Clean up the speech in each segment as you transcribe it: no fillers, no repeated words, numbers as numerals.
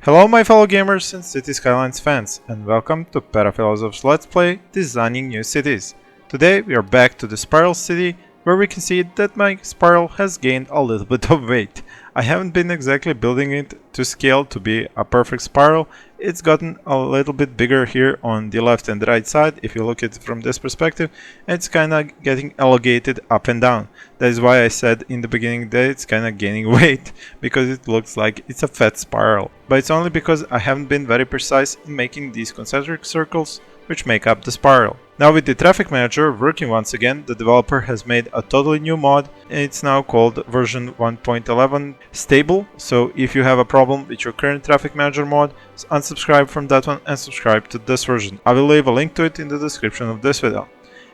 Hello my fellow gamers and Cities Skylines fans, and welcome to Paraphilosopher's Let's Play Designing New Cities. Today we are back to the Spiral City, where we can see that my spiral has gained a little bit of weight. I haven't been exactly building it to scale to be a perfect spiral. It's gotten a little bit bigger here on the left and right side if you look at it from this perspective, and it's kinda getting elongated up and down. That is why I said in the beginning that it's kinda gaining weight, because it looks like it's a fat spiral. But it's only because I haven't been very precise in making these concentric circles which make up the spiral. Now with the traffic manager working once again, the developer has made a totally new mod, and it's now called version 1.11 stable. So if you have a problem with your current traffic manager mod, unsubscribe from that one and subscribe to this version. I will leave a link to it in the description of this video.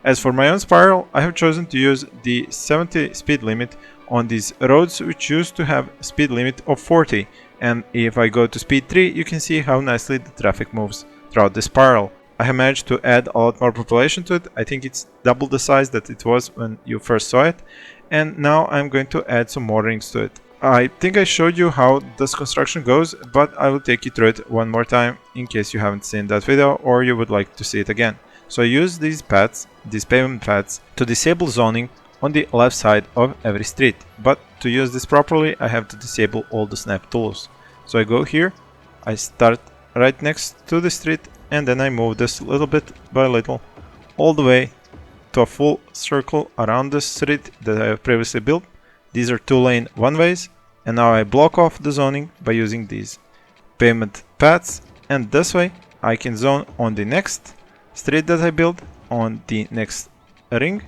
As for my own spiral, I have chosen to use the 70 speed limit on these roads which used to have a speed limit of 40, and if I go to speed 3 you can see how nicely the traffic moves throughout the spiral. I have managed to add a lot more population to it. I think it's double the size that it was when you first saw it, and now I'm going to add some more rings to it. I think I showed you how this construction goes, but I will take you through it one more time in case you haven't seen that video or you would like to see it again. So I use these paths, these pavement paths, to disable zoning on the left side of every street, but to use this properly I have to disable all the snap tools. So I go here, I start right next to the street, and then I move this little bit by little all the way to a full circle around the street that I have previously built. These are 2-lane one-ways, and now I block off the zoning by using these pavement paths, and this way I can zone on the next street that I build, on the next ring,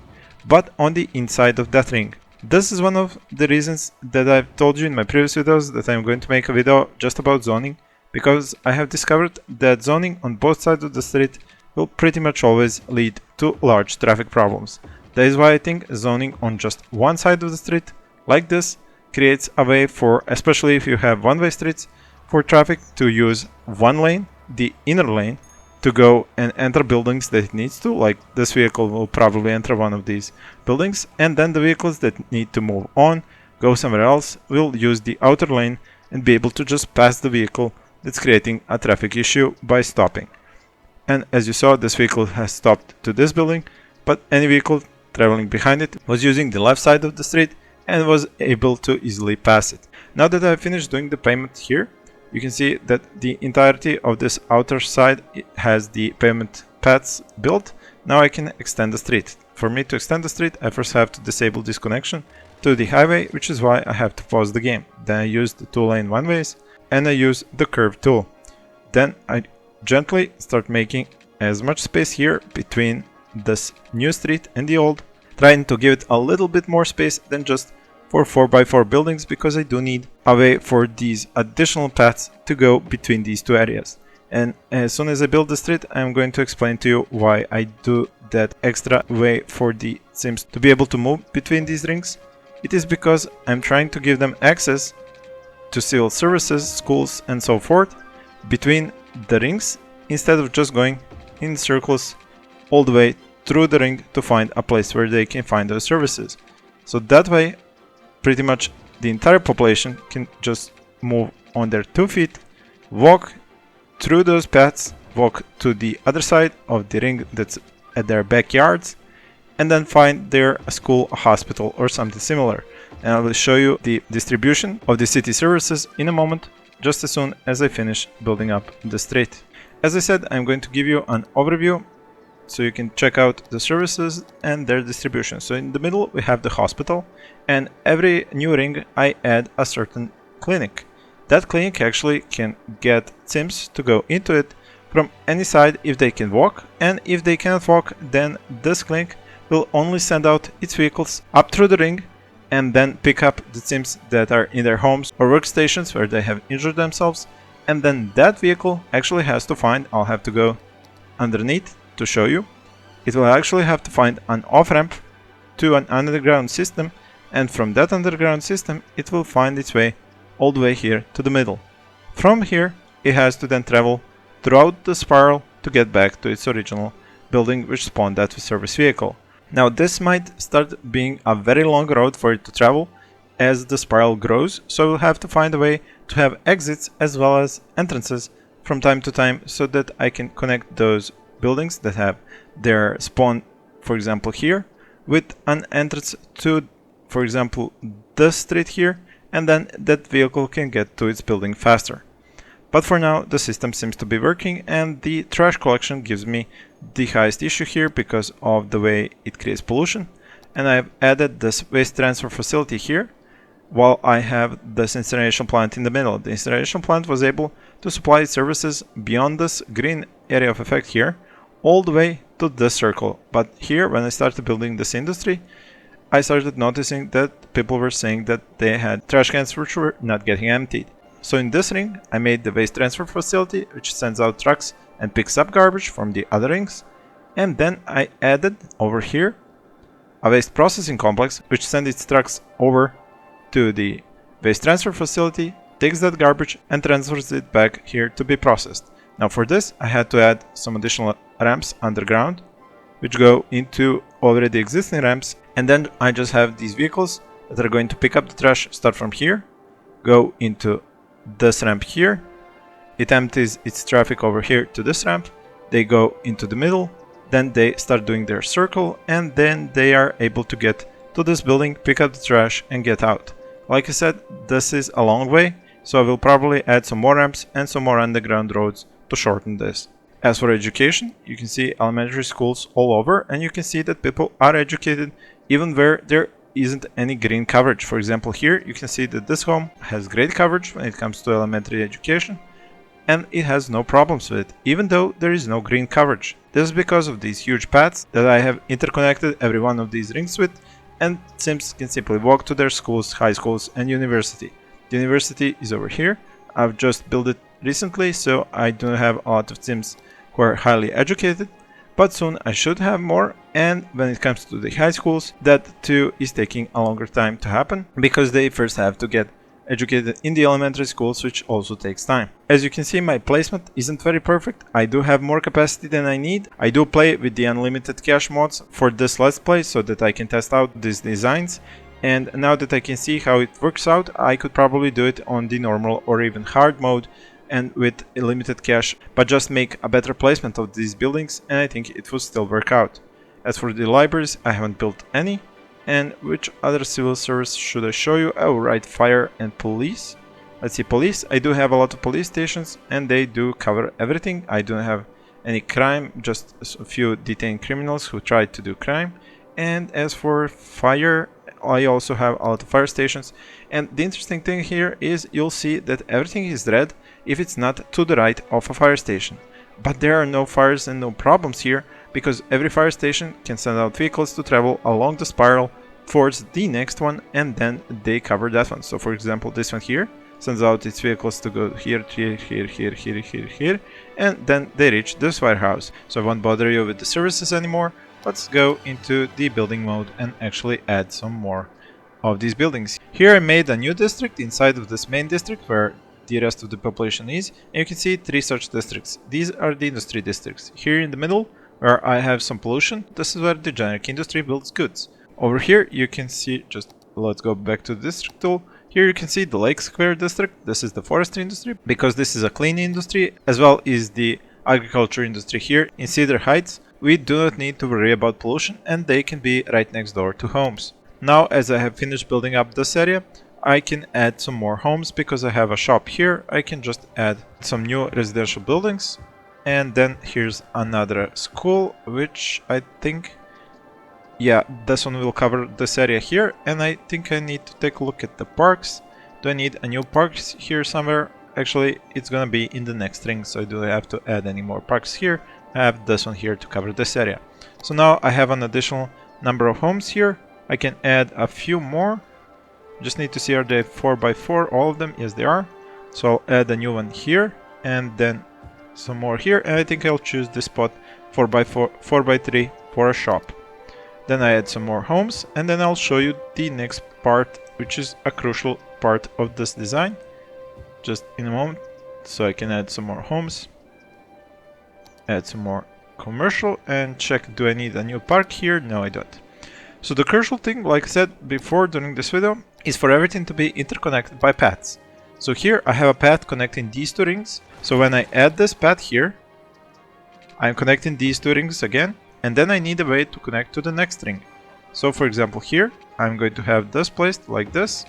but on the inside of that ring. This is one of the reasons that I've told you in my previous videos that I'm going to make a video just about zoning, because I have discovered that zoning on both sides of the street will pretty much always lead to large traffic problems. That is why I think zoning on just one side of the street, like this, creates a way for, especially if you have one-way streets, for traffic to use one lane, the inner lane, to go and enter buildings that it needs to, like this vehicle will probably enter one of these buildings, and then the vehicles that need to move on, go somewhere else, will use the outer lane and be able to just pass the vehicle that's creating a traffic issue by stopping. And as you saw, this vehicle has stopped to this building, but any vehicle traveling behind it was using the left side of the street and was able to easily pass it. Now that I've finished doing the pavement here, you can see that the entirety of this outer side has the pavement paths built. Now I can extend the street. For me to extend the street, I first have to disable this connection to the highway, which is why I have to pause the game. Then I use the 2-lane one-ways, and I use the curve tool. Then I gently start making as much space here between this new street and the old, trying to give it a little bit more space than just for 4x4 buildings, because I do need a way for these additional paths to go between these two areas. And as soon as I build the street, I'm going to explain to you why I do that extra way for the Sims to be able to move between these rings. It is because I'm trying to give them access to civil services, schools and so forth between the rings, instead of just going in circles all the way through the ring to find a place where they can find those services. So that way pretty much the entire population can just move on their 2 feet, walk through those paths, walk to the other side of the ring that's at their backyards, and then find there a school, a hospital or something similar. And I will show you the distribution of the city services in a moment, just as soon as I finish building up the street. As I said, I'm going to give you an overview so you can check out the services and their distribution. So in the middle we have the hospital, and every new ring I add a certain clinic. That clinic actually can get Sims to go into it from any side if they can walk, and if they cannot walk, then this clinic will only send out its vehicles up through the ring and then pick up the Sims that are in their homes or workstations where they have injured themselves, and then that vehicle actually has to find, I'll have to go underneath to show you, it will actually have to find an off-ramp to an underground system, and from that underground system it will find its way all the way here to the middle. From here it has to then travel throughout the spiral to get back to its original building which spawned that service vehicle. Now this might start being a very long road for it to travel, as the spiral grows, so I will have to find a way to have exits as well as entrances from time to time so that I can connect those buildings that have their spawn, for example here, with an entrance to, for example, this street here, and then that vehicle can get to its building faster. But for now the system seems to be working, and the trash collection gives me the highest issue here because of the way it creates pollution. And I've added this waste transfer facility here while I have this incineration plant in the middle. The incineration plant was able to supply services beyond this green area of effect here all the way to this circle. But here, when I started building this industry, I started noticing that people were saying that they had trash cans which were not getting emptied. So in this ring, I made the waste transfer facility, which sends out trucks and picks up garbage from the other rings. And then I added over here a waste processing complex, which sends its trucks over to the waste transfer facility, takes that garbage and transfers it back here to be processed. Now for this, I had to add some additional ramps underground, which go into already existing ramps. And then I just have these vehicles that are going to pick up the trash, start from here, go into this ramp here, it empties its traffic over here to this ramp, they go into the middle, then they start doing their circle, and then they are able to get to this building, pick up the trash and get out. Like I said, this is a long way, so I will probably add some more ramps and some more underground roads to shorten this. As for education, you can see elementary schools all over, and you can see that people are educated even where there isn't any green coverage. For example, here you can see that this home has great coverage when it comes to elementary education, and it has no problems with it, even though there is no green coverage. This is because of these huge paths that I have interconnected every one of these rings with, and Sims can simply walk to their schools, high schools and university. The university is over here. I've just built it recently, so I don't have a lot of Sims who are highly educated, but soon I should have more. And when it comes to the high schools, that too is taking a longer time to happen because they first have to get educated in the elementary schools, which also takes time. As you can see, my placement isn't very perfect. I do have more capacity than I need. I do play with the unlimited cache mods for this let's play so that I can test out these designs, and now that I can see how it works out, I could probably do it on the normal or even hard mode and with a limited cache, but just make a better placement of these buildings, and I think it will still work out. As for the libraries, I haven't built any. And which other civil service should I show you? Oh right, fire and police. Let's see, police. I do have a lot of police stations and they do cover everything. I don't have any crime, just a few detained criminals who tried to do crime. And as for fire, I also have a lot of fire stations. And the interesting thing here is you'll see that everything is red if it's not to the right of a fire station. But there are no fires and no problems here, because every fire station can send out vehicles to travel along the spiral towards the next one, and then they cover that one. So for example, this one here sends out its vehicles to go here, here, here, here, here, here, here, and then they reach this firehouse. So I won't bother you with the services anymore. Let's go into the building mode and actually add some more of these buildings. Here I made a new district inside of this main district where the rest of the population is, and you can see 3 such districts. These are the industry districts. Here in the middle, where I have some pollution, this is where the generic industry builds goods. Over here you can see, just let's go back to the district tool. Here you can see the Lake Square district. This is the forestry industry, because this is a clean industry, as well as the agriculture industry here in Cedar Heights. We do not need to worry about pollution, and they can be right next door to homes. Now, as I have finished building up this area, I can add some more homes because I have a shop here. I can just add some new residential buildings. And then here's another school, which I think, yeah, this one will cover this area here. And I think I need to take a look at the parks. Do I need a new parks here somewhere? Actually, it's gonna be in the next ring, so I don't have to add any more parks here. I have this one here to cover this area. So now I have an additional number of homes here. I can add a few more. Just need to see, are they 4x4, all of them? Yes, they are. So I'll add a new one here, and then some more here, and I think I'll choose this spot 4x4, 4x3 for a shop. Then I add some more homes, and then I'll show you the next part, which is a crucial part of this design, just in a moment. So I can add some more homes, add some more commercial, and check, do I need a new park here? No, I don't. So the crucial thing, like I said before during this video, is for everything to be interconnected by paths. So here I have a path connecting these two rings. So when I add this path here, I'm connecting these two rings again, and then I need a way to connect to the next ring. So for example here, I'm going to have this placed like this,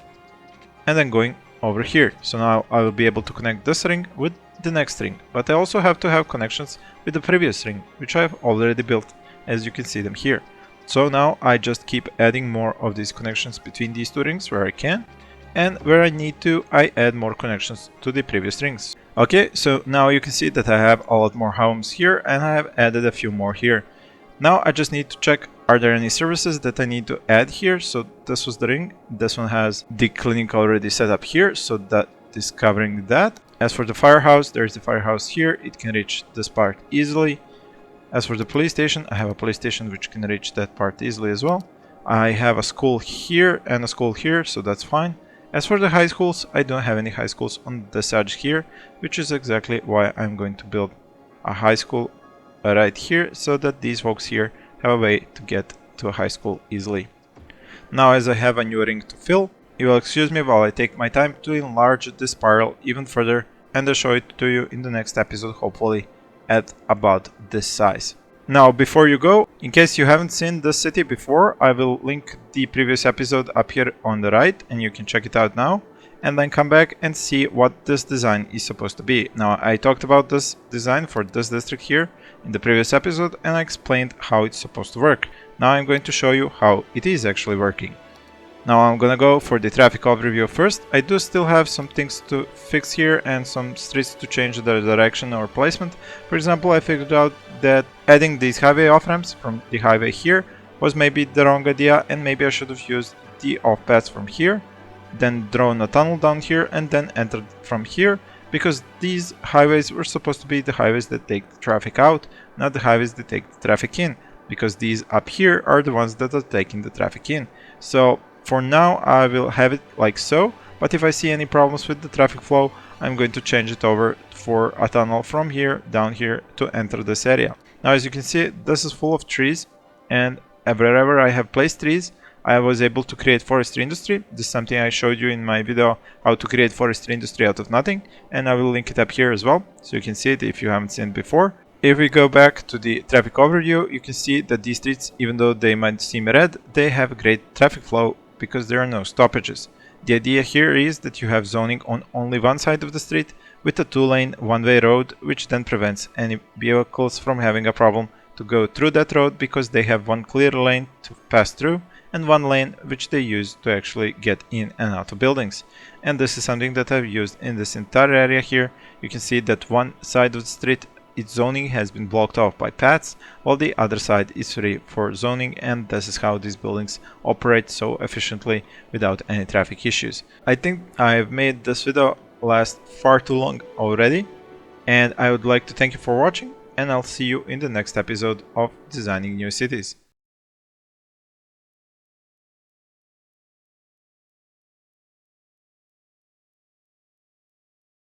and then going over here. So now I will be able to connect this ring with the next ring, but I also have to have connections with the previous ring, which I've already built, as you can see them here. So now I just keep adding more of these connections between these two rings where I can, and where I need to, I add more connections to the previous rings. Okay, so now you can see that I have a lot more homes here, and I have added a few more here. Now I just need to check, are there any services that I need to add here? So this was the ring, this one has the clinic already set up here, so that is covering that. As for the firehouse, there's the firehouse here, it can reach this part easily. As for the police station, I have a police station which can reach that part easily as well. I have a school here and a school here, so that's fine. As for the high schools, I don't have any high schools on this edge here, which is exactly why I'm going to build a high school right here, so that these folks here have a way to get to a high school easily. Now, as I have a new ring to fill, you will excuse me while I take my time to enlarge this spiral even further, and I'll show it to you in the next episode, hopefully at about this size. Now, before you go, in case you haven't seen this city before, I will link the previous episode up here on the right, and you can check it out now, and then come back and see what this design is supposed to be. Now, I talked about this design for this district here in the previous episode, and I explained how it's supposed to work. Now I'm going to show you how it is actually working. Now I'm gonna go for the traffic overview first. I do still have some things to fix here and some streets to change their direction or placement. For example, I figured out that adding these highway off-ramps from the highway here was maybe the wrong idea, and maybe I should have used the off-paths from here, then drawn a tunnel down here and then entered from here, because these highways were supposed to be the highways that take the traffic out, not the highways that take the traffic in, because these up here are the ones that are taking the traffic in. So for now I will have it like so, but if I see any problems with the traffic flow, I'm going to change it over for a tunnel from here down here to enter this area. Now, as you can see, this is full of trees, and wherever I have placed trees, I was able to create forestry industry. This is something I showed you in my video, how to create forestry industry out of nothing, and I will link it up here as well, so you can see it if you haven't seen it before. If we go back to the traffic overview, you can see that these streets, even though they might seem red, they have great traffic flow because there are no stoppages. The idea here is that you have zoning on only one side of the street with a two-lane one-way road, which then prevents any vehicles from having a problem to go through that road, because they have one clear lane to pass through and one lane which they use to actually get in and out of buildings. And this is something that I've used in this entire area here. You can see that one side of the street, its zoning has been blocked off by paths, while the other side is free for zoning, and this is how these buildings operate so efficiently without any traffic issues. I think I've made this video last far too long already, and I would like to thank you for watching, and I'll see you in the next episode of Designing New Cities.